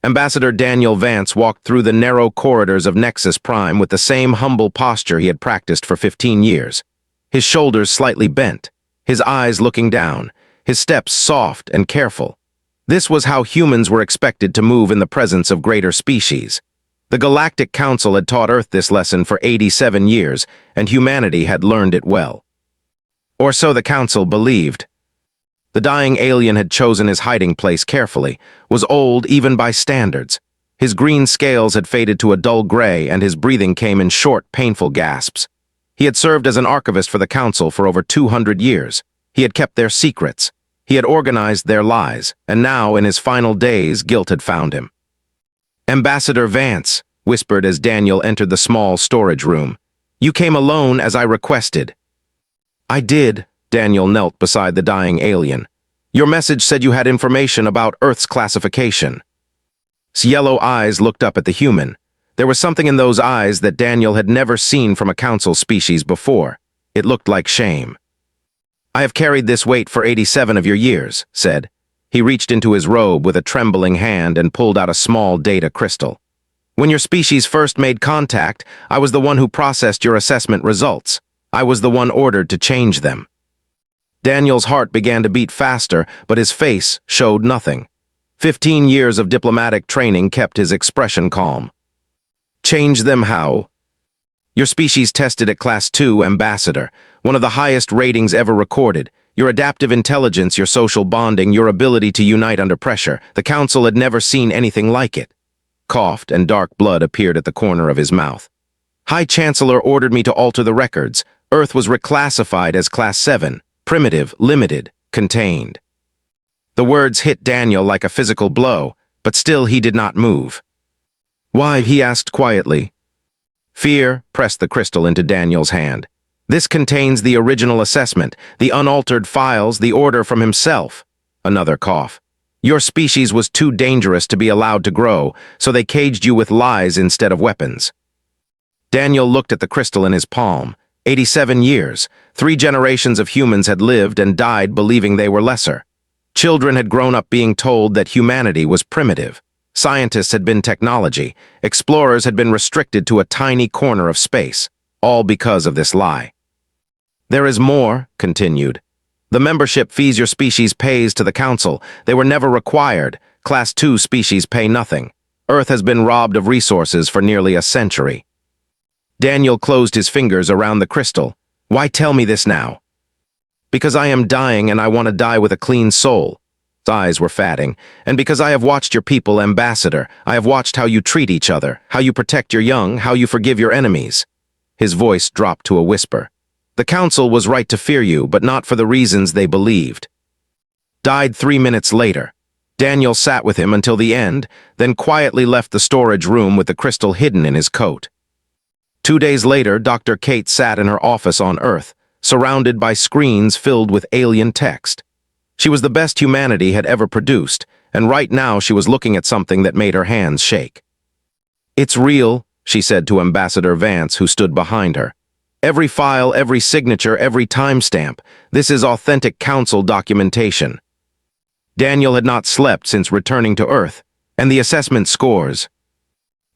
Ambassador Daniel Vance walked through the narrow corridors of Nexus Prime with the same humble posture he had practiced for 15 years. His shoulders slightly bent, his eyes looking down, his steps soft and careful. This was how humans were expected to move in the presence of greater species. The Galactic Council had taught Earth this lesson for 87 years, and humanity had learned it well. Or so the Council believed. The dying alien had chosen his hiding place carefully, was old even by standards. His green scales had faded to a dull gray, and his breathing came in short, painful gasps. He had served as an archivist for the Council for over 200 years. He had kept their secrets. He had organized their lies, and now, in his final days, guilt had found him. "Ambassador Vance," whispered as Daniel entered the small storage room. "You came alone as I requested." "I did." Daniel knelt beside the dying alien. "Your message said you had information about Earth's classification." His yellow eyes looked up at the human. There was something in those eyes that Daniel had never seen from a council species before. It looked like shame. "I have carried this weight for 87 of your years," said. He reached into his robe with a trembling hand and pulled out a small data crystal. "When your species first made contact, I was the one who processed your assessment results. I was the one ordered to change them." Daniel's heart began to beat faster, but his face showed nothing. 15 years of diplomatic training kept his expression calm. "Change them how?" "Your species tested at Class 2, Ambassador, one of the highest ratings ever recorded. Your adaptive intelligence, your social bonding, your ability to unite under pressure. The Council had never seen anything like it." Coughed, and dark blood appeared at the corner of his mouth. "High Chancellor ordered me to alter the records. Earth was reclassified as Class 7. Primitive, limited, contained." The words hit Daniel like a physical blow, but still he did not move. "Why?" he asked quietly. Fear pressed the crystal into Daniel's hand. "This contains the original assessment, the unaltered files, the order from himself." Another cough. "Your species was too dangerous to be allowed to grow, so they caged you with lies instead of weapons." Daniel looked at the crystal in his palm. 87 years. 3 generations of humans had lived and died believing they were lesser. Children had grown up being told that humanity was primitive. Scientists had been technology. Explorers had been restricted to a tiny corner of space, all because of this lie. "There is more," continued. "The membership fees your species pays to the Council. They were never required. Class 2 species pay nothing. Earth has been robbed of resources for nearly a century." Daniel closed his fingers around the crystal. "Why tell me this now?" "Because I am dying and I want to die with a clean soul." His eyes were fatting. "And because I have watched your people, Ambassador. I have watched how you treat each other, how you protect your young, how you forgive your enemies." His voice dropped to a whisper. "The Council was right to fear you, but not for the reasons they believed." Died 3 minutes later. Daniel sat with him until the end, then quietly left the storage room with the crystal hidden in his coat. 2 days later, Dr. Kate sat in her office on Earth, surrounded by screens filled with alien text. She was the best humanity had ever produced, and right now she was looking at something that made her hands shake. "It's real," she said to Ambassador Vance, who stood behind her. "Every file, every signature, every timestamp. This is authentic Council documentation." Daniel had not slept since returning to Earth, and the assessment scores.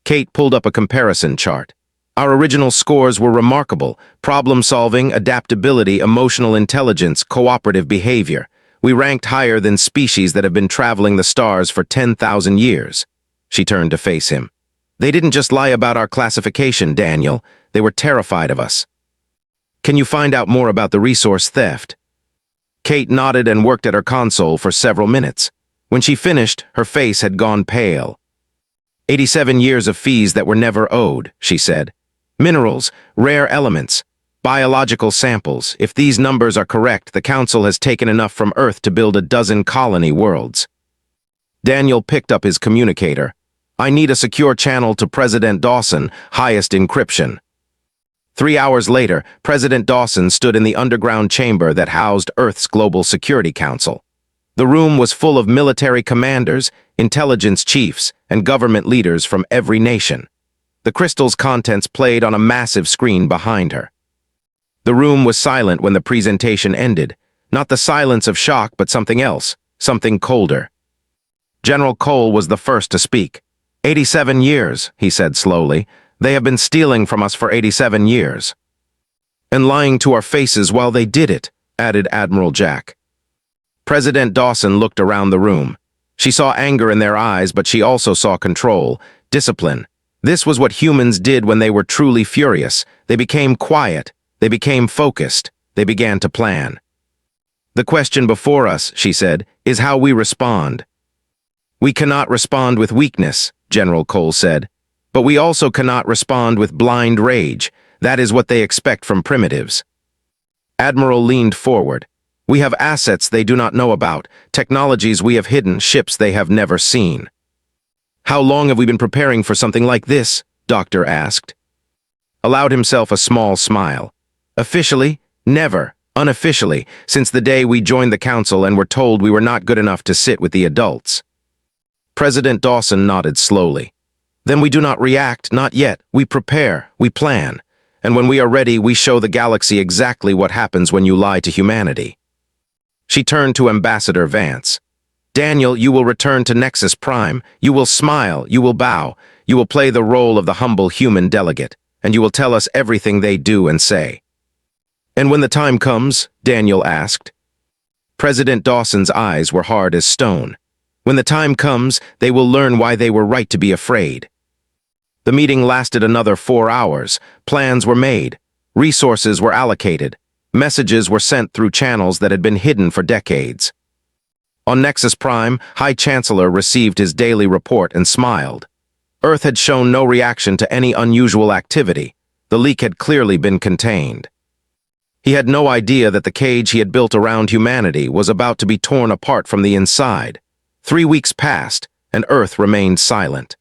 Kate pulled up a comparison chart. "Our original scores were remarkable: problem-solving, adaptability, emotional intelligence, cooperative behavior. We ranked higher than species that have been traveling the stars for 10,000 years. She turned to face him. "They didn't just lie about our classification, Daniel. They were terrified of us." "Can you find out more about the resource theft?" Kate nodded and worked at her console for several minutes. When she finished, her face had gone pale. 87 years of fees that were never owed," she said. "Minerals, rare elements, biological samples. If these numbers are correct, the Council has taken enough from Earth to build a dozen colony worlds." Daniel picked up his communicator. "I need a secure channel to President Dawson, highest encryption." 3 hours later, President Dawson stood in the underground chamber that housed Earth's Global Security Council. The room was full of military commanders, intelligence chiefs, and government leaders from every nation. The crystal's contents played on a massive screen behind her. The room was silent when the presentation ended. Not the silence of shock, but something else, something colder. General Cole was the first to speak. 87 years, he said slowly. They have been stealing from us for 87 years. And lying to our faces while they did it, added Admiral Jack. President Dawson looked around the room. She saw anger in their eyes, but she also saw control, discipline. This was what humans did when they were truly furious. They became quiet. They became focused. They began to plan. The question before us, she said, is how we respond. We cannot respond with weakness, General Cole said. But we also cannot respond with blind rage. That is what they expect from primitives. Admiral leaned forward. We have assets they do not know about, technologies we have hidden, ships they have never seen. How long have we been preparing for something like this? Doctor asked. Allowed himself a small smile. Officially, never. Unofficially, since the day we joined the council and were told we were not good enough to sit with the adults. President Dawson nodded slowly. Then we do not react, not yet. We prepare, we plan. And when we are ready, we show the galaxy exactly what happens when you lie to humanity. She turned to Ambassador Vance. Daniel, you will return to Nexus Prime. You will smile, you will bow. You will play the role of the humble human delegate, and you will tell us everything they do and say. And when the time comes, Daniel asked. President Dawson's eyes were hard as stone. When the time comes, they will learn why they were right to be afraid. The meeting lasted another 4 hours. Plans were made. Resources were allocated. Messages were sent through channels that had been hidden for decades. On Nexus Prime, High Chancellor received his daily report and smiled. Earth had shown no reaction to any unusual activity. The leak had clearly been contained. He had no idea that the cage he had built around humanity was about to be torn apart from the inside. 3 weeks passed, and Earth remained silent.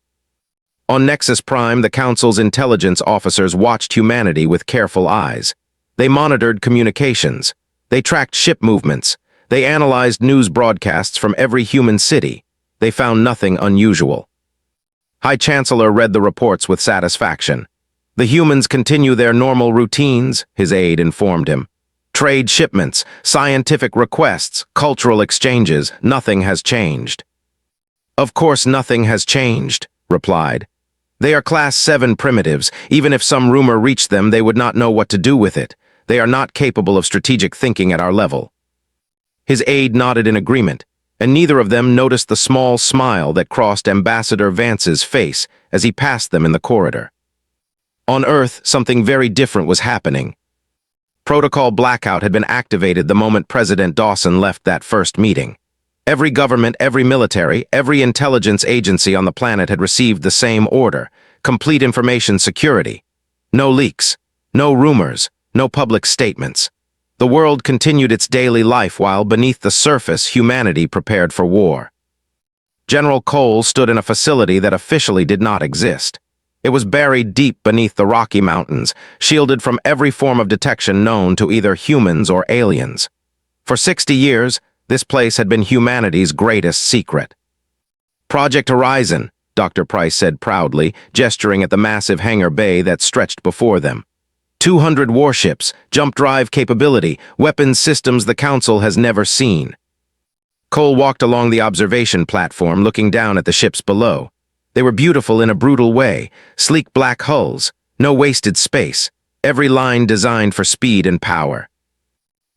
On Nexus Prime, the Council's intelligence officers watched humanity with careful eyes. They monitored communications. They tracked ship movements. They analyzed news broadcasts from every human city. They found nothing unusual. High Chancellor read the reports with satisfaction. The humans continue their normal routines, his aide informed him. Trade shipments, scientific requests, cultural exchanges, nothing has changed. Of course nothing has changed, replied. They are Class 7 primitives. Even if some rumor reached them, they would not know what to do with it. They are not capable of strategic thinking at our level. His aide nodded in agreement, and neither of them noticed the small smile that crossed Ambassador Vance's face as he passed them in the corridor. On Earth, something very different was happening. Protocol blackout had been activated the moment President Dawson left that first meeting. Every government, every military, every intelligence agency on the planet had received the same order: complete information security. No leaks, no rumors, no public statements. The world continued its daily life while, beneath the surface, humanity prepared for war. General Cole stood in a facility that officially did not exist. It was buried deep beneath the Rocky Mountains, shielded from every form of detection known to either humans or aliens. For 60 years, this place had been humanity's greatest secret. Project Horizon, Dr. Price said proudly, gesturing at the massive hangar bay that stretched before them. 200 warships, jump drive capability, weapons systems the Council has never seen. Cole walked along the observation platform, looking down at the ships below. They were beautiful in a brutal way, sleek black hulls, no wasted space, every line designed for speed and power.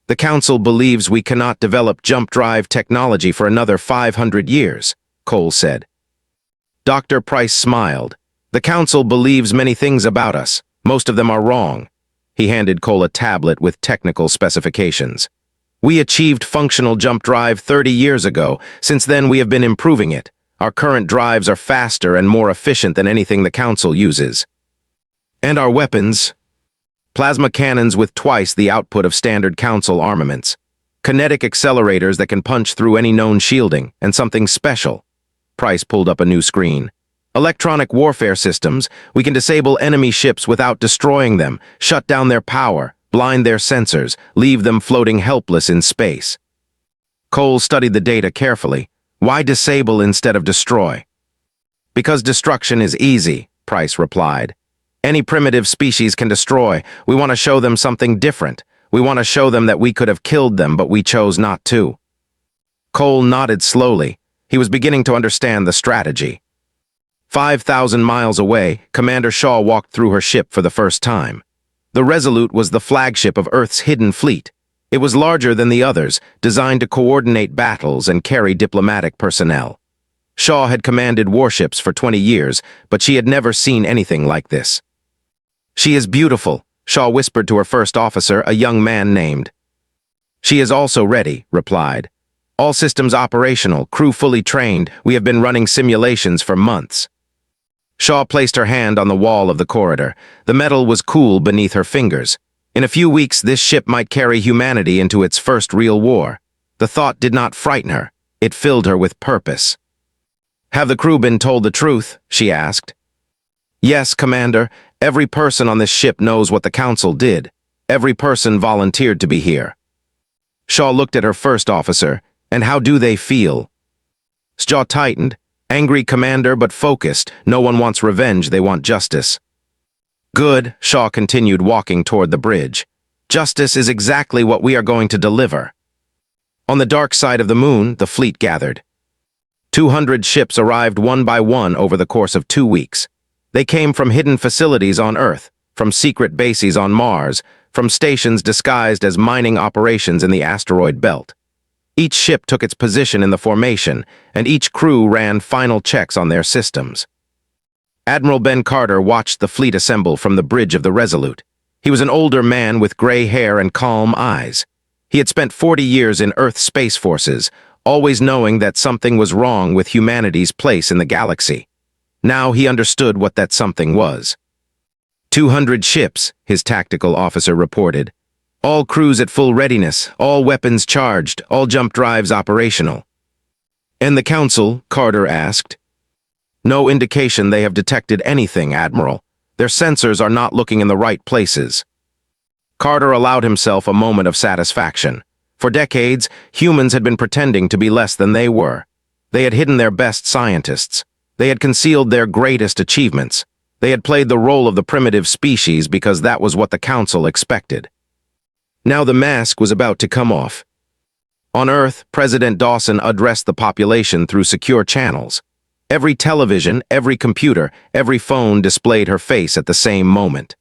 The Council believes we cannot develop jump drive technology for another 500 years, Cole said. Dr. Price smiled. The Council believes many things about us. Most of them are wrong. He handed Cole a tablet with technical specifications. We achieved functional jump drive 30 years ago. Since then, we have been improving it. Our current drives are faster and more efficient than anything the Council uses. And our weapons? Plasma cannons with twice the output of standard Council armaments. Kinetic accelerators that can punch through any known shielding, and something special. Price pulled up a new screen. Electronic warfare systems. We can disable enemy ships without destroying them, shut down their power, blind their sensors, leave them floating helpless in space. Cole studied the data carefully. Why disable instead of destroy? Because destruction is easy, Price replied. Any primitive species can destroy. We want to show them something different. We want to show them that we could have killed them, but we chose not to. Cole nodded slowly. He was beginning to understand the strategy. 5,000 miles away, Commander Shaw walked through her ship for the first time. The Resolute was the flagship of Earth's hidden fleet. It was larger than the others, designed to coordinate battles and carry diplomatic personnel. Shaw had commanded warships for 20 years, but she had never seen anything like this. "She is beautiful," Shaw whispered to her first officer, a young man named. "She is also ready," replied. "All systems operational, crew fully trained. We have been running simulations for months." Shaw placed her hand on the wall of the corridor. The metal was cool beneath her fingers. In a few weeks, this ship might carry humanity into its first real war. The thought did not frighten her. It filled her with purpose. "Have the crew been told the truth?" she asked. "Yes, Commander. Every person on this ship knows what the Council did. Every person volunteered to be here." Shaw looked at her first officer. "And how do they feel?" His jaw tightened. "Angry, Commander, but focused. No one wants revenge, they want justice." "Good," Shaw continued, walking toward the bridge. "Justice is exactly what we are going to deliver." On the dark side of the moon, the fleet gathered. 200 ships arrived one by one over the course of 2 weeks. They came from hidden facilities on Earth, from secret bases on Mars, from stations disguised as mining operations in the asteroid belt. Each ship took its position in the formation, and each crew ran final checks on their systems. Admiral Ben Carter watched the fleet assemble from the bridge of the Resolute. He was an older man with gray hair and calm eyes. He had spent 40 years in Earth Space Forces, always knowing that something was wrong with humanity's place in the galaxy. Now he understood what that something was. 200 ships, his tactical officer reported. All crews at full readiness, all weapons charged, all jump drives operational. "And the Council?" Carter asked. "No indication they have detected anything, Admiral. Their sensors are not looking in the right places." Carter allowed himself a moment of satisfaction. For decades, humans had been pretending to be less than they were. They had hidden their best scientists. They had concealed their greatest achievements. They had played the role of the primitive species because that was what the Council expected. Now the mask was about to come off. On Earth, President Dawson addressed the population through secure channels. Every television, every computer, every phone displayed her face at the same moment.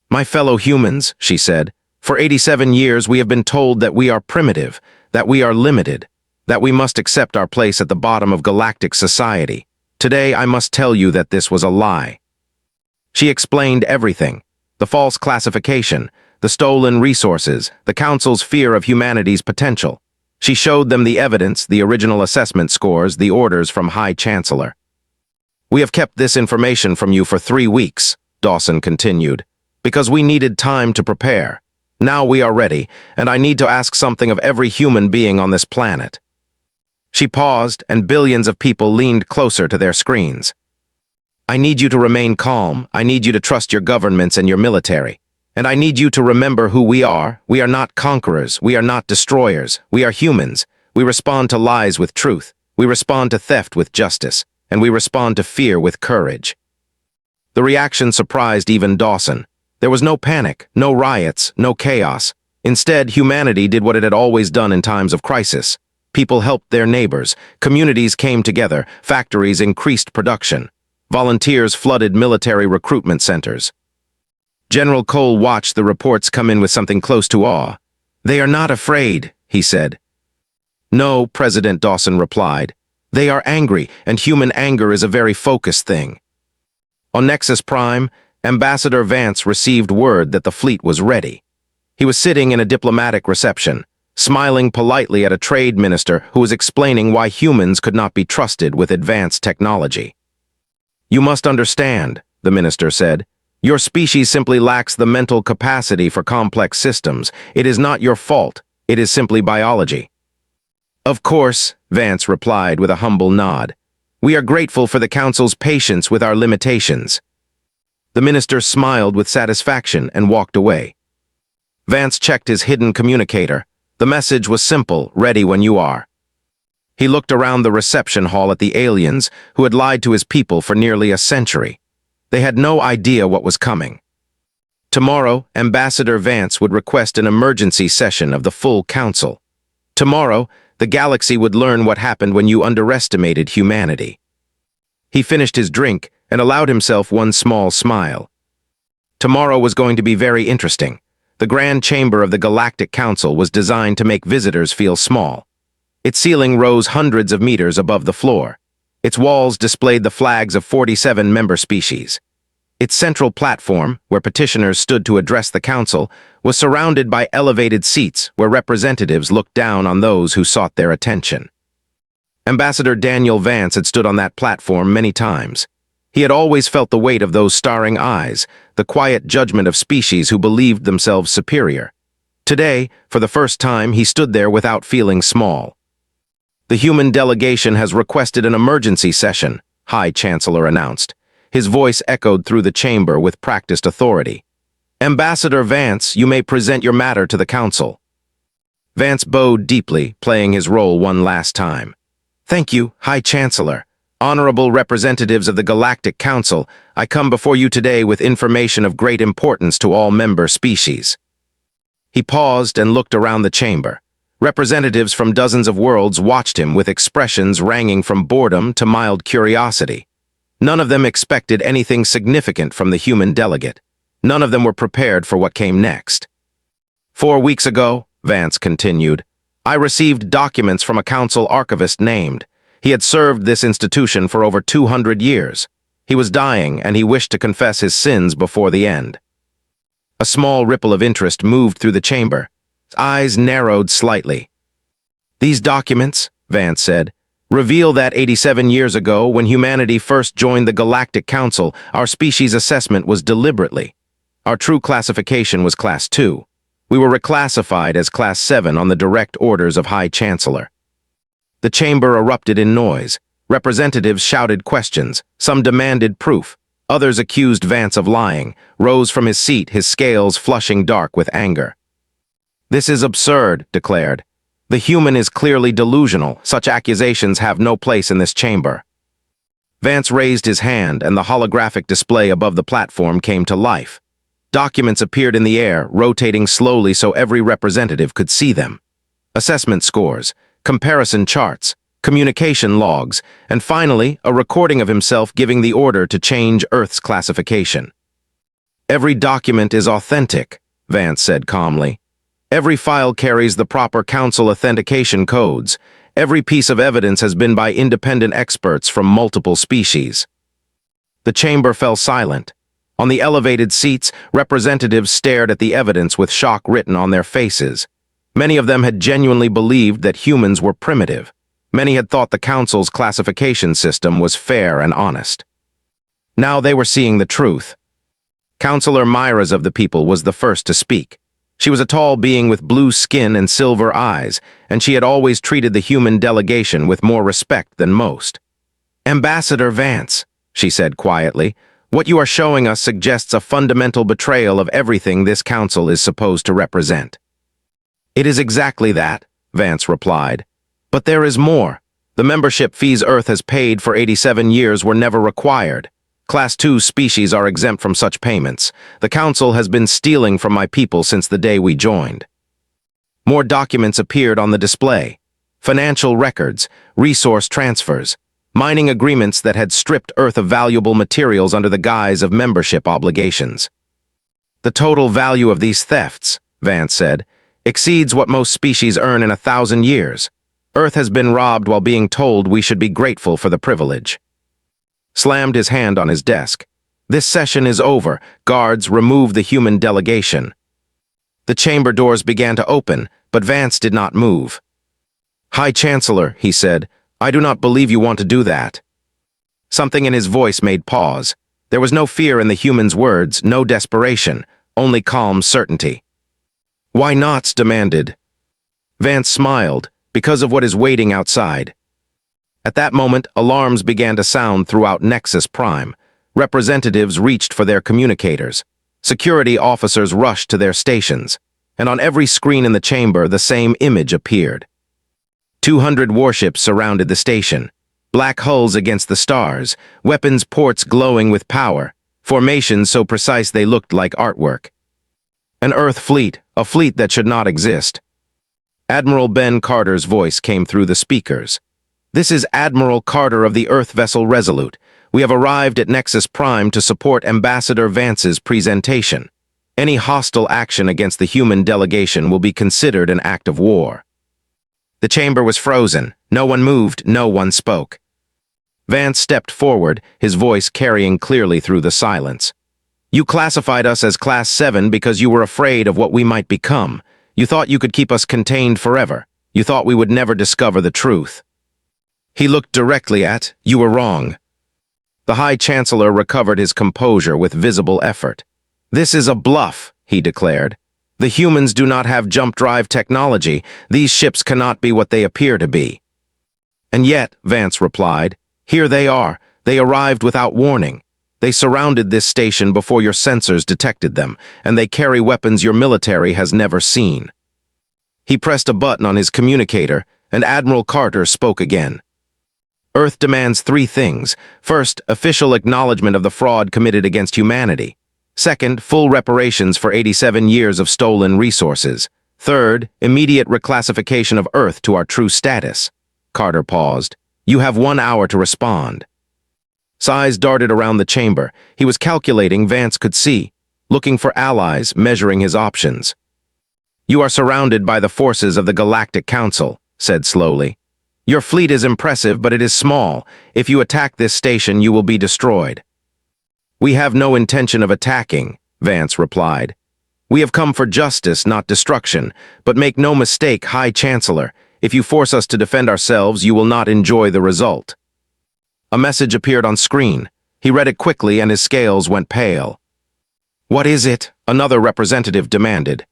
"My fellow humans," she said, "for 87 years we have been told that we are primitive, that we are limited, that we must accept our place at the bottom of galactic society. Today I must tell you that this was a lie." She explained everything: the false classification, the stolen resources, the Council's fear of humanity's potential. She showed them the evidence, the original assessment scores, the orders from High Chancellor. "We have kept this information from you for 3 weeks," Dawson continued, "because we needed time to prepare. Now we are ready, and I need to ask something of every human being on this planet." She paused, and billions of people leaned closer to their screens. "I need you to remain calm. I need you to trust your governments and your military. And I need you to remember who we are. We are not conquerors. We are not destroyers. We are humans. We respond to lies with truth. We respond to theft with justice. And we respond to fear with courage." The reaction surprised even Dawson. There was no panic, no riots, no chaos. Instead, humanity did what it had always done in times of crisis. People helped their neighbors. Communities came together. Factories increased production. Volunteers flooded military recruitment centers. General Cole watched the reports come in with something close to awe. "They are not afraid," he said. "No," President Dawson replied. "They are angry, and human anger is a very focused thing." On Nexus Prime, Ambassador Vance received word that the fleet was ready. He was sitting in a diplomatic reception, smiling politely at a trade minister who was explaining why humans could not be trusted with advanced technology. "You must understand," the minister said. "Your species simply lacks the mental capacity for complex systems. It is not your fault. It is simply biology." "Of course," Vance replied with a humble nod. "We are grateful for the Council's patience with our limitations." The minister smiled with satisfaction and walked away. Vance checked his hidden communicator. The message was simple: "Ready when you are." He looked around the reception hall at the aliens who had lied to his people for nearly a century. They had no idea what was coming. Tomorrow, Ambassador Vance would request an emergency session of the full Council. Tomorrow, The galaxy would learn what happened when you underestimated humanity. He finished his drink and allowed himself one small smile. Tomorrow was going to be very interesting. The Grand Chamber of the Galactic Council was designed to make visitors feel small. Its ceiling rose hundreds of meters above the floor. Its walls displayed the flags of 47 member species. Its central platform, where petitioners stood to address the council, was surrounded by elevated seats where representatives looked down on those who sought their attention. Ambassador Daniel Vance had stood on that platform many times. He had always felt the weight of those staring eyes, the quiet judgment of species who believed themselves superior. Today, for the first time, he stood there without feeling small. The human delegation has requested an emergency session, High Chancellor announced. His voice echoed through the chamber with practiced authority. Ambassador Vance, you may present your matter to the council. Vance bowed deeply, playing his role one last time. Thank you, High Chancellor. Honorable representatives of the Galactic Council, I come before you today with information of great importance to all member species. He paused and looked around the chamber. Representatives from dozens of worlds watched him with expressions ranging from boredom to mild curiosity. None of them expected anything significant from the human delegate. None of them were prepared for what came next. 4 weeks ago, Vance continued, I received documents from a council archivist named. He had served this institution for over 200 years. He was dying, and he wished to confess his sins before the end. A small ripple of interest moved through the chamber. His eyes narrowed slightly. These documents, Vance said, reveal that 87 years ago, when humanity first joined the Galactic Council, our species assessment was deliberately. Our true classification was Class 2. We were reclassified as Class 7 on the direct orders of High Chancellor. The chamber erupted in noise. Representatives shouted questions. Some demanded proof. Others accused Vance of lying, rose from his seat, his scales flushing dark with anger. This is absurd, declared. The human is clearly delusional. Such accusations have no place in this chamber. Vance raised his hand, and the holographic display above the platform came to life. Documents appeared in the air, rotating slowly so every representative could see them. Assessment scores, comparison charts, communication logs, and finally, a recording of himself giving the order to change Earth's classification. Every document is authentic, Vance said calmly. Every file carries the proper council authentication codes. Every piece of evidence has been by independent experts from multiple species. The chamber fell silent. On the elevated seats, representatives stared at the evidence with shock written on their faces. Many of them had genuinely believed that humans were primitive. Many had thought the council's classification system was fair and honest. Now they were seeing the truth. Councillor Myra's of the People was the first to speak. She was a tall being with blue skin and silver eyes, and she had always treated the human delegation with more respect than most. Ambassador Vance, she said quietly, what you are showing us suggests a fundamental betrayal of everything this council is supposed to represent. It is exactly that, Vance replied. But there is more. The membership fees Earth has paid for 87 years were never required. Class 2 species are exempt from such payments. The Council has been stealing from my people since the day we joined. More documents appeared on the display. Financial records, resource transfers, mining agreements that had stripped Earth of valuable materials under the guise of membership obligations. The total value of these thefts, Vance said, exceeds what most species earn in 1,000 years. Earth has been robbed while being told we should be grateful for the privilege. Slammed his hand on his desk. This session is over. Guards, remove the human delegation. The chamber doors began to open, but Vance did not move. High Chancellor, he said, I do not believe you want to do that. Something in his voice made pause. There was no fear in the human's words, no desperation, only calm certainty. Why not? Demanded. Vance smiled, because of what is waiting outside. At that moment, alarms began to sound throughout Nexus Prime. Representatives reached for their communicators. Security officers rushed to their stations. And on every screen in the chamber, the same image appeared. 200 warships surrounded the station. Black hulls against the stars, weapons ports glowing with power, formations so precise they looked like artwork. An Earth fleet, a fleet that should not exist. Admiral Ben Carter's voice came through the speakers. "This is Admiral Carter of the Earth vessel Resolute. We have arrived at Nexus Prime to support Ambassador Vance's presentation. Any hostile action against the human delegation will be considered an act of war." The chamber was frozen. No one moved, no one spoke. Vance stepped forward, his voice carrying clearly through the silence. "You classified us as Class 7 because you were afraid of what we might become. You thought you could keep us contained forever. You thought we would never discover the truth." He looked directly at, "You were wrong." The High Chancellor recovered his composure with visible effort. "This is a bluff," he declared. "The humans do not have jump drive technology. These ships cannot be what they appear to be." "And yet," Vance replied, "here they are. They arrived without warning. They surrounded this station before your sensors detected them, and they carry weapons your military has never seen." He pressed a button on his communicator, and Admiral Carter spoke again. "Earth demands 3 things. First, official acknowledgement of the fraud committed against humanity. Second, full reparations for 87 years of stolen resources. Third, immediate reclassification of Earth to our true status." Carter paused. "You have 1 hour to respond." Sighs darted around the chamber. He was calculating, Vance could see, looking for allies, measuring his options. "You are surrounded by the forces of the Galactic Council," said slowly. "Your fleet is impressive, but it is small. If you attack this station, you will be destroyed." "We have no intention of attacking," Vance replied. "We have come for justice, not destruction. But make no mistake, High Chancellor, if you force us to defend ourselves, you will not enjoy the result." A message appeared on screen. He read it quickly and his scales went pale. "What is it?" another representative demanded.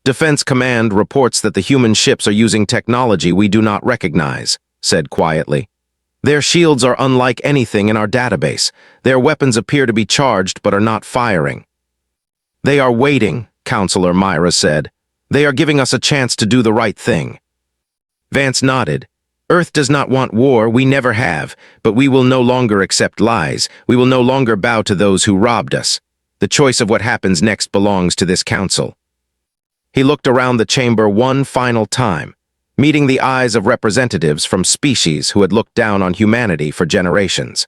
"Defense Command reports that the human ships are using technology we do not recognize," said quietly. "Their shields are unlike anything in our database. Their weapons appear to be charged but are not firing." "They are waiting," Counselor Myra said. "They are giving us a chance to do the right thing." Vance nodded. "Earth does not want war, we never have, but we will no longer accept lies. We will no longer bow to those who robbed us. The choice of what happens next belongs to this council." He looked around the chamber one final time, meeting the eyes of representatives from species who had looked down on humanity for generations.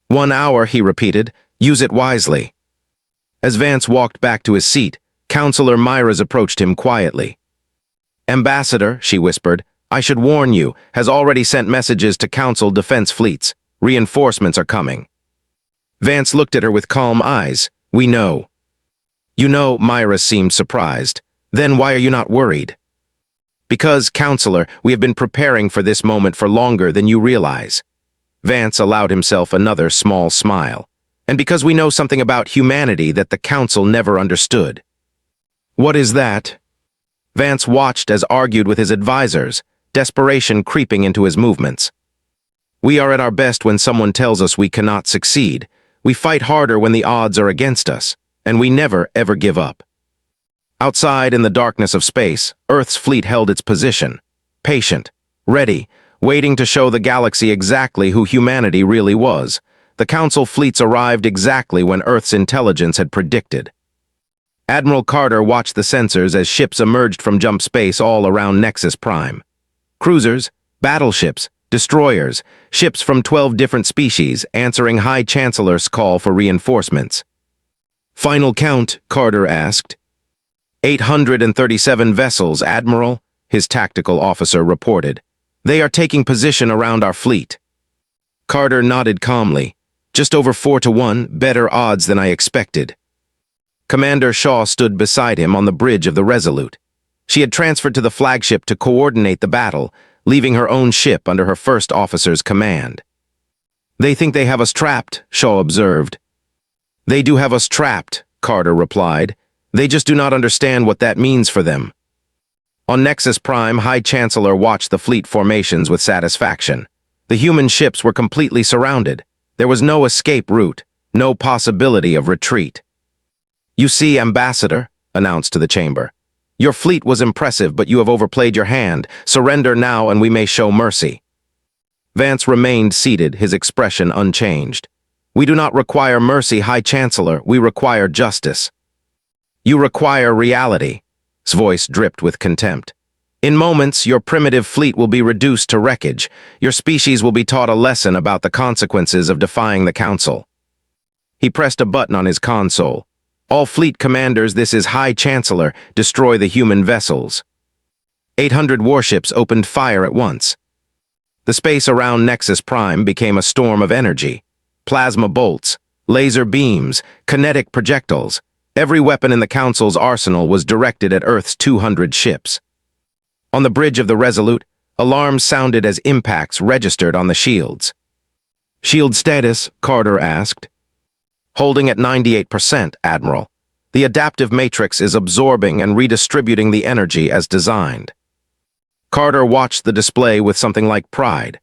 1 hour, he repeated. "Use it wisely." As Vance walked back to his seat, Counselor Myers approached him quietly. "Ambassador," she whispered, "I should warn you, has already sent messages to Council defense fleets. Reinforcements are coming." Vance looked at her with calm eyes. "We know." "You know," Myra seemed surprised. "Then why are you not worried?" "Because, Counselor, we have been preparing for this moment for longer than you realize." Vance allowed himself another small smile. "And because we know something about humanity that the Council never understood." "What is that?" Vance watched as argued with his advisors, desperation creeping into his movements. "We are at our best when someone tells us we cannot succeed. We fight harder when the odds are against us, and we never, ever give up." Outside in the darkness of space, Earth's fleet held its position, patient, ready, waiting to show the galaxy exactly who humanity really was. The Council fleets arrived exactly when Earth's intelligence had predicted. Admiral Carter watched the sensors as ships emerged from jump space all around Nexus Prime. Cruisers, battleships, destroyers, ships from 12 different species answering High Chancellor's call for reinforcements. "Final count?" Carter asked. 837 vessels, Admiral," his tactical officer reported. "They are taking position around our fleet." Carter nodded calmly. "Just over 4-1, better odds than I expected." Commander Shaw stood beside him on the bridge of the Resolute. She had transferred to the flagship to coordinate the battle, leaving her own ship under her first officer's command. "They think they have us trapped," Shaw observed. "They do have us trapped," Carter replied. "They just do not understand what that means for them." On Nexus Prime, High Chancellor watched the fleet formations with satisfaction. The human ships were completely surrounded. There was no escape route, no possibility of retreat. "You see, Ambassador," announced to the chamber. "Your fleet was impressive, but you have overplayed your hand. Surrender now and we may show mercy." Vance remained seated, his expression unchanged. "We do not require mercy, High Chancellor. We require justice." "You require reality." His voice dripped with contempt. In moments, your primitive fleet will be reduced to wreckage. Your species will be taught a lesson about the consequences of defying the Council. He pressed a button on his console. All fleet commanders, this is High Chancellor, destroy the human vessels. 800 warships opened fire at once. The space around Nexus Prime became a storm of energy. Plasma bolts, laser beams, kinetic projectiles. Every weapon in the Council's arsenal was directed at Earth's 200 ships. On the bridge of the Resolute, alarms sounded as impacts registered on the shields. "Shield status?" Carter asked. "Holding at 98%, Admiral. The adaptive matrix is absorbing and redistributing the energy as designed." Carter watched the display with something like pride.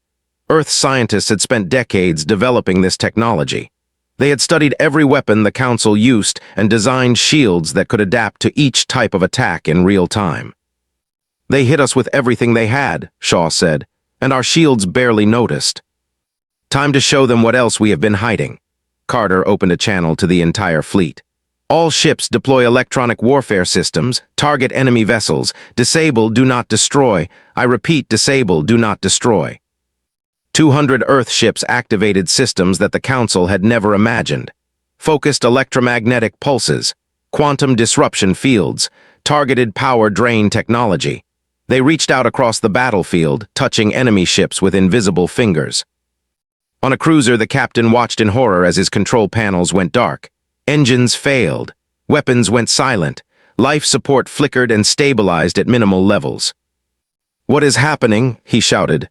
Earth scientists had spent decades developing this technology. They had studied every weapon the Council used and designed shields that could adapt to each type of attack in real time. "They hit us with everything they had," Shaw said, "and our shields barely noticed. Time to show them what else we have been hiding." Carter opened a channel to the entire fleet. "All ships deploy electronic warfare systems, target enemy vessels, disable, do not destroy. I repeat, disable, do not destroy." 200 Earth ships activated systems that the Council had never imagined. Focused electromagnetic pulses, quantum disruption fields, targeted power drain technology. They reached out across the battlefield, touching enemy ships with invisible fingers. On a cruiser, the captain watched in horror as his control panels went dark. Engines failed. Weapons went silent. Life support flickered and stabilized at minimal levels. "What is happening?" he shouted.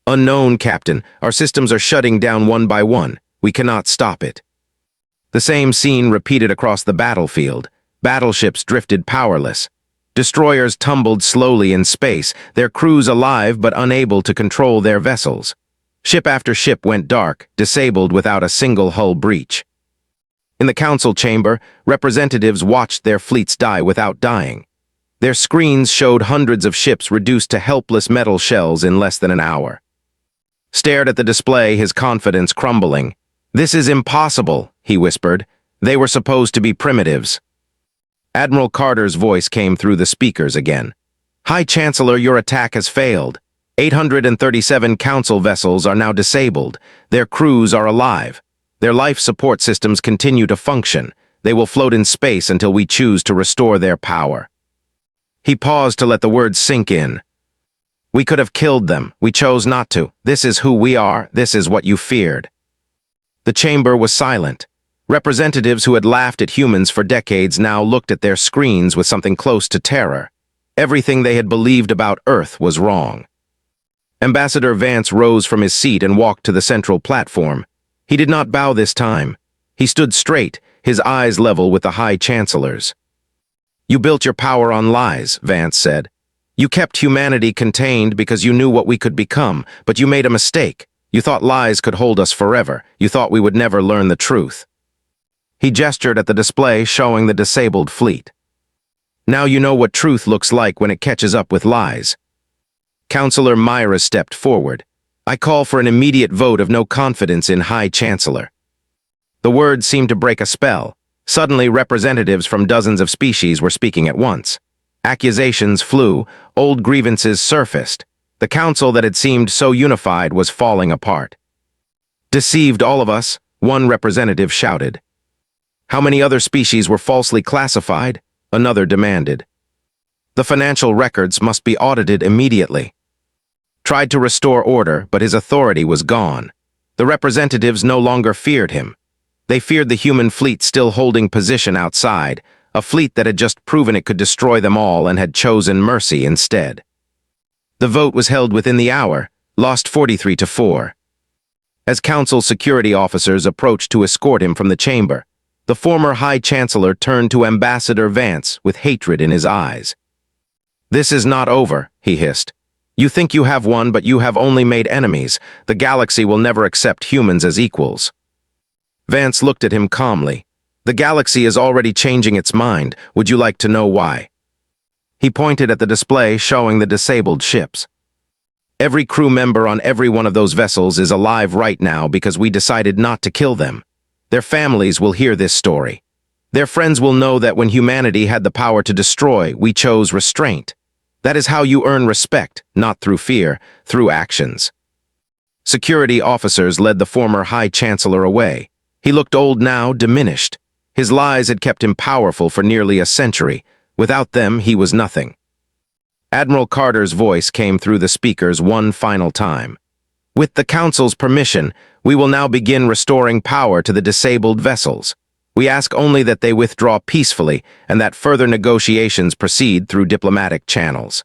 "Unknown, Captain. Our systems are shutting down one by one. We cannot stop it." The same scene repeated across the battlefield. Battleships drifted powerless. Destroyers tumbled slowly in space, their crews alive but unable to control their vessels. Ship after ship went dark, disabled without a single hull breach. In the Council chamber, representatives watched their fleets die without dying. Their screens showed hundreds of ships reduced to helpless metal shells in less than an hour. Stared at the display, his confidence crumbling. "This is impossible," he whispered. "They were supposed to be primitives." Admiral Carter's voice came through the speakers again. "High Chancellor, your attack has failed. 837 Council vessels are now disabled. Their crews are alive. Their life support systems continue to function. They will float in space until we choose to restore their power." He paused to let the words sink in. "We could have killed them. We chose not to. This is who we are. This is what you feared." The chamber was silent. Representatives who had laughed at humans for decades now looked at their screens with something close to terror. Everything they had believed about Earth was wrong. Ambassador Vance rose from his seat and walked to the central platform. He did not bow this time. He stood straight, his eyes level with the High Chancellor's. "You built your power on lies," Vance said. "You kept humanity contained because you knew what we could become, but you made a mistake. You thought lies could hold us forever. You thought we would never learn the truth." He gestured at the display showing the disabled fleet. "Now you know what truth looks like when it catches up with lies." Councillor Myra stepped forward. "I call for an immediate vote of no confidence in High Chancellor." The words seemed to break a spell. Suddenly, representatives from dozens of species were speaking at once. Accusations flew, old grievances surfaced. The Council that had seemed so unified was falling apart. "Deceived all of us," one representative shouted. "How many other species were falsely classified?" another demanded. "The financial records must be audited immediately." Tried to restore order, but his authority was gone. The representatives no longer feared him. They feared the human fleet still holding position outside, a fleet that had just proven it could destroy them all and had chosen mercy instead. The vote was held within the hour, lost 43-4. As Council security officers approached to escort him from the chamber, the former High Chancellor turned to Ambassador Vance with hatred in his eyes. "This is not over," he hissed. "You think you have won, but you have only made enemies. The galaxy will never accept humans as equals." Vance looked at him calmly. "The galaxy is already changing its mind. Would you like to know why?" He pointed at the display showing the disabled ships. "Every crew member on every one of those vessels is alive right now because we decided not to kill them. Their families will hear this story. Their friends will know that when humanity had the power to destroy, we chose restraint. That is how you earn respect, not through fear, through actions. Security officers led the former High Chancellor away. He looked old now, diminished. His lies had kept him powerful for nearly a century. Without them, he was nothing. Admiral Carter's voice came through the speakers one final time. With the Council's permission, we will now begin restoring power to the disabled vessels. We ask only that they withdraw peacefully and that further negotiations proceed through diplomatic channels.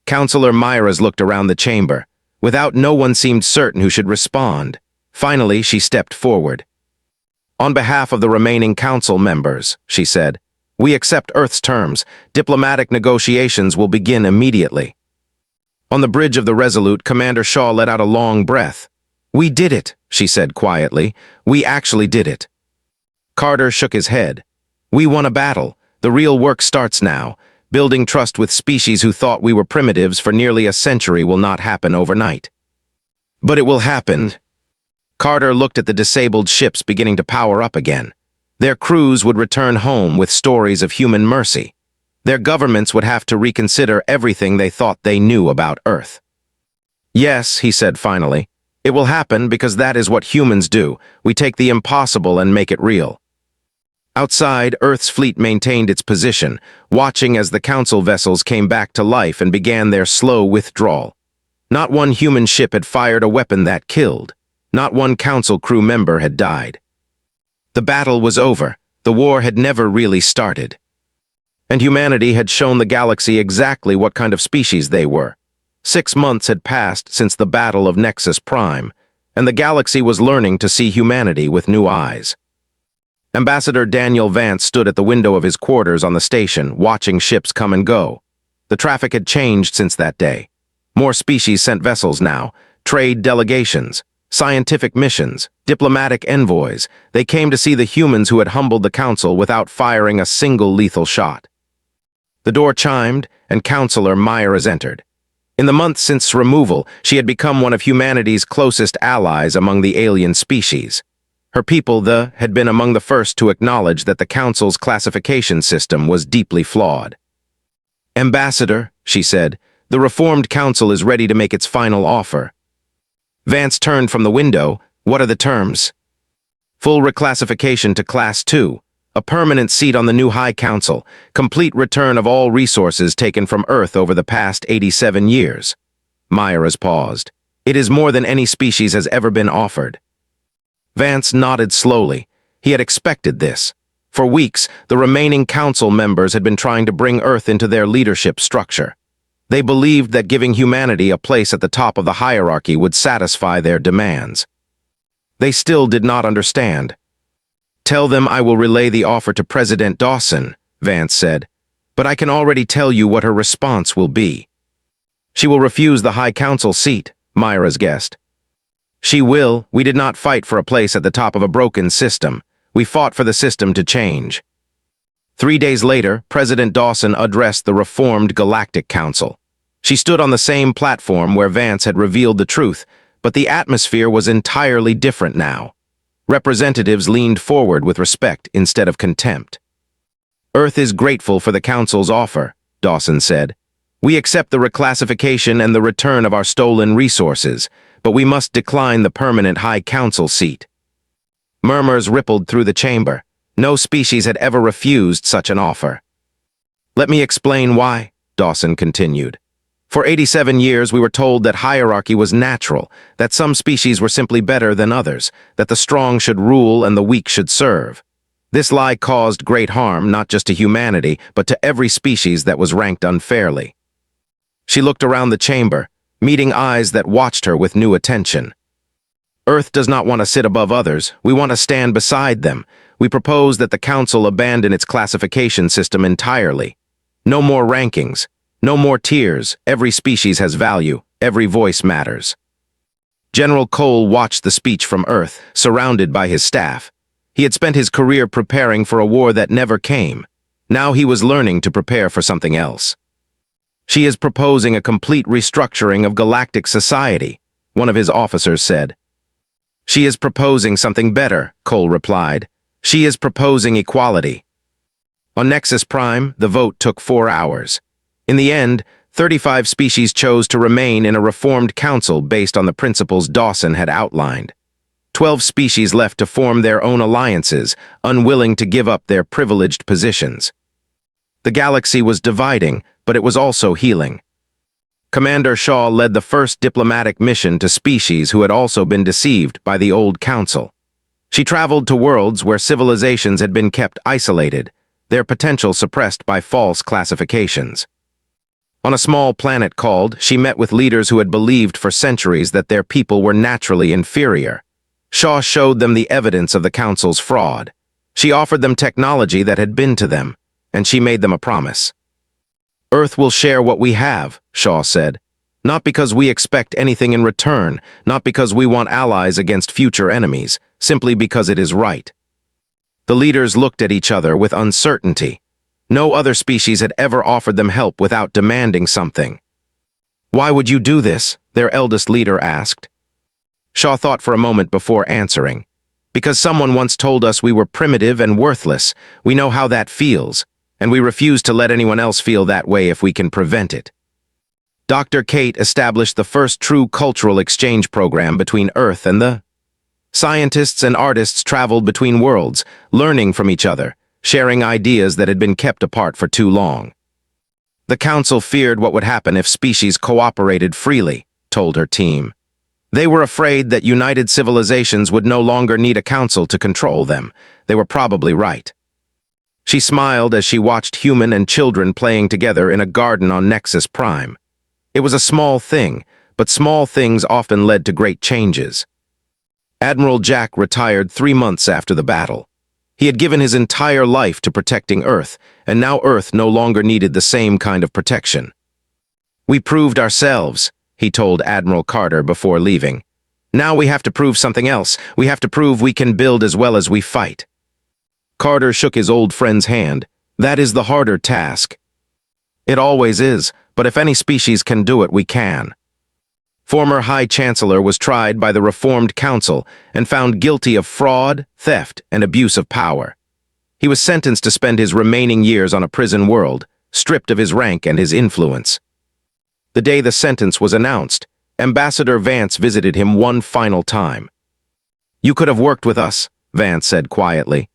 Councillor Myers looked around the chamber. Without, no one seemed certain who should respond. Finally, she stepped forward. On behalf of the remaining council members, she said, we accept Earth's terms. Diplomatic negotiations will begin immediately. On the bridge of the Resolute, Commander Shaw let out a long breath. We did it, she said quietly. We actually did it. Carter shook his head. We won a battle. The real work starts now. Building trust with species who thought we were primitives for nearly a century will not happen overnight. But it will happen. Carter looked at the disabled ships beginning to power up again. Their crews would return home with stories of human mercy. Their governments would have to reconsider everything they thought they knew about Earth. Yes, he said finally. It will happen because that is what humans do. We take the impossible and make it real. Outside, Earth's fleet maintained its position, watching as the Council vessels came back to life and began their slow withdrawal. Not one human ship had fired a weapon that killed. Not one Council crew member had died. The battle was over. The war had never really started. And humanity had shown the galaxy exactly what kind of species they were. 6 months had passed since the Battle of Nexus Prime, and the galaxy was learning to see humanity with new eyes. Ambassador Daniel Vance stood at the window of his quarters on the station, watching ships come and go. The traffic had changed since that day. More species sent vessels now, trade delegations, scientific missions, diplomatic envoys. They came to see the humans who had humbled the Council without firing a single lethal shot. The door chimed, and Councillor Myers entered. In the months since removal, she had become one of humanity's closest allies among the alien species. Her people, had been among the first to acknowledge that the Council's classification system was deeply flawed. Ambassador, she said, the reformed Council is ready to make its final offer. Vance turned from the window. What are the terms? Full reclassification to Class 2, a permanent seat on the new High Council, complete return of all resources taken from Earth over the past 87 years. Myers paused. It is more than any species has ever been offered. Vance nodded slowly. He had expected this. For weeks, the remaining Council members had been trying to bring Earth into their leadership structure. They believed that giving humanity a place at the top of the hierarchy would satisfy their demands. They still did not understand. Tell them I will relay the offer to President Dawson, Vance said, but I can already tell you what her response will be. She will refuse the High Council seat, Myers guessed. She will. We did not fight for a place at the top of a broken system. We fought for the system to change. 3 days later, President Dawson addressed the reformed Galactic Council. She stood on the same platform where Vance had revealed the truth, but the atmosphere was entirely different now. Representatives leaned forward with respect instead of contempt. Earth is grateful for the Council's offer, Dawson said. We accept the reclassification and the return of our stolen resources, but we must decline the permanent High Council seat. Murmurs rippled through the chamber. No species had ever refused such an offer. Let me explain why, Dawson continued. For 87 years we were told that hierarchy was natural, that some species were simply better than others, that the strong should rule and the weak should serve. This lie caused great harm not just to humanity, but to every species that was ranked unfairly. She looked around the chamber, meeting eyes that watched her with new attention. Earth does not want to sit above others. We want to stand beside them. We propose that the Council abandon its classification system entirely. No more rankings. No more tiers. Every species has value. Every voice matters. General Cole watched the speech from Earth, surrounded by his staff. He had spent his career preparing for a war that never came. Now he was learning to prepare for something else. She is proposing a complete restructuring of galactic society, one of his officers said. She is proposing something better, Cole replied. She is proposing equality. On Nexus Prime, the vote took 4 hours. In the end, 35 species chose to remain in a reformed council based on the principles Dawson had outlined. 12 species left to form their own alliances, unwilling to give up their privileged positions. The galaxy was dividing, but it was also healing. Commander Shaw led the first diplomatic mission to species who had also been deceived by the old council. She traveled to worlds where civilizations had been kept isolated, their potential suppressed by false classifications. On a small planet called, she met with leaders who had believed for centuries that their people were naturally inferior. Shaw showed them the evidence of the council's fraud. She offered them technology that had been to them, and she made them a promise. Earth will share what we have, Shaw said. Not because we expect anything in return, not because we want allies against future enemies, simply because it is right. The leaders looked at each other with uncertainty. No other species had ever offered them help without demanding something. "Why would you do this?" their eldest leader asked. Shaw thought for a moment before answering. "Because someone once told us we were primitive and worthless. We know how that feels, and we refuse to let anyone else feel that way if we can prevent it." Dr. Kate established the first true cultural exchange program between Earth and the scientists and artists traveled between worlds, learning from each other, sharing ideas that had been kept apart for too long. The council feared what would happen if species cooperated freely, told her team. They were afraid that united civilizations would no longer need a council to control them. They were probably right. She smiled as she watched human and children playing together in a garden on Nexus Prime. It was a small thing, but small things often led to great changes. Admiral Jack retired 3 months after the battle. He had given his entire life to protecting Earth, and now Earth no longer needed the same kind of protection. "We proved ourselves," he told Admiral Carter before leaving. "Now we have to prove something else. We have to prove we can build as well as we fight." Carter shook his old friend's hand. "That is the harder task." "It always is, but if any species can do it, we can." Former High Chancellor was tried by the Reformed Council and found guilty of fraud, theft, and abuse of power. He was sentenced to spend his remaining years on a prison world, stripped of his rank and his influence. The day the sentence was announced, Ambassador Vance visited him one final time. "You could have worked with us," Vance said quietly.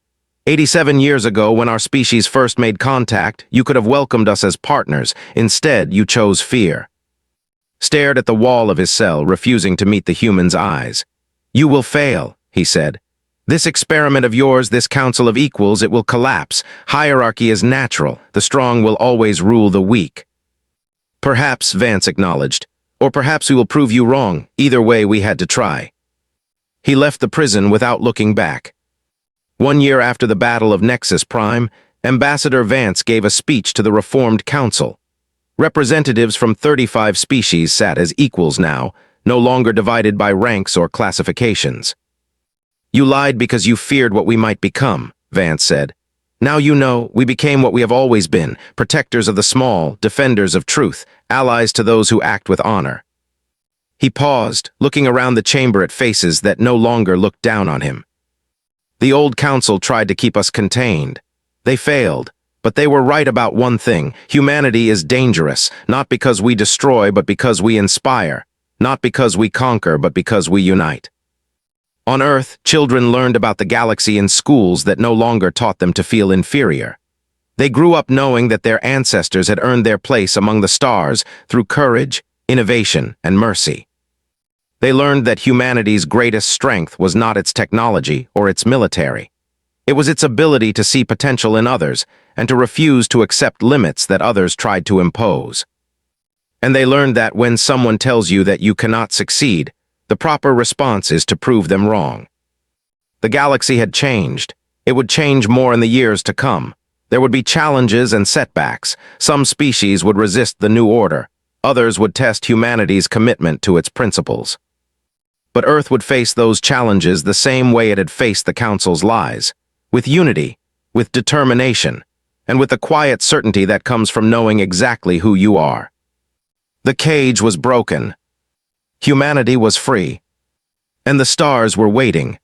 87 years ago, when our species first made contact, you could have welcomed us as partners. Instead, you chose fear." Stared at the wall of his cell, refusing to meet the human's eyes. "You will fail," he said. "This experiment of yours, this council of equals, it will collapse. Hierarchy is natural. The strong will always rule the weak." "Perhaps," Vance acknowledged. "Or perhaps we will prove you wrong. Either way, we had to try." He left the prison without looking back. 1 year after the Battle of Nexus Prime, Ambassador Vance gave a speech to the Reformed Council. Representatives from 35 species sat as equals now, no longer divided by ranks or classifications. "You lied because you feared what we might become," Vance said. "Now you know, we became what we have always been, protectors of the small, defenders of truth, allies to those who act with honor." He paused, looking around the chamber at faces that no longer looked down on him. "The old council tried to keep us contained. They failed, but they were right about one thing. Humanity is dangerous, not because we destroy, but because we inspire. Not because we conquer, but because we unite." On Earth, children learned about the galaxy in schools that no longer taught them to feel inferior. They grew up knowing that their ancestors had earned their place among the stars through courage, innovation, and mercy. They learned that humanity's greatest strength was not its technology or its military. It was its ability to see potential in others and to refuse to accept limits that others tried to impose. And they learned that when someone tells you that you cannot succeed, the proper response is to prove them wrong. The galaxy had changed. It would change more in the years to come. There would be challenges and setbacks. Some species would resist the new order. Others would test humanity's commitment to its principles. But Earth would face those challenges the same way it had faced the Council's lies, with unity, with determination, and with the quiet certainty that comes from knowing exactly who you are. The cage was broken. Humanity was free. And the stars were waiting,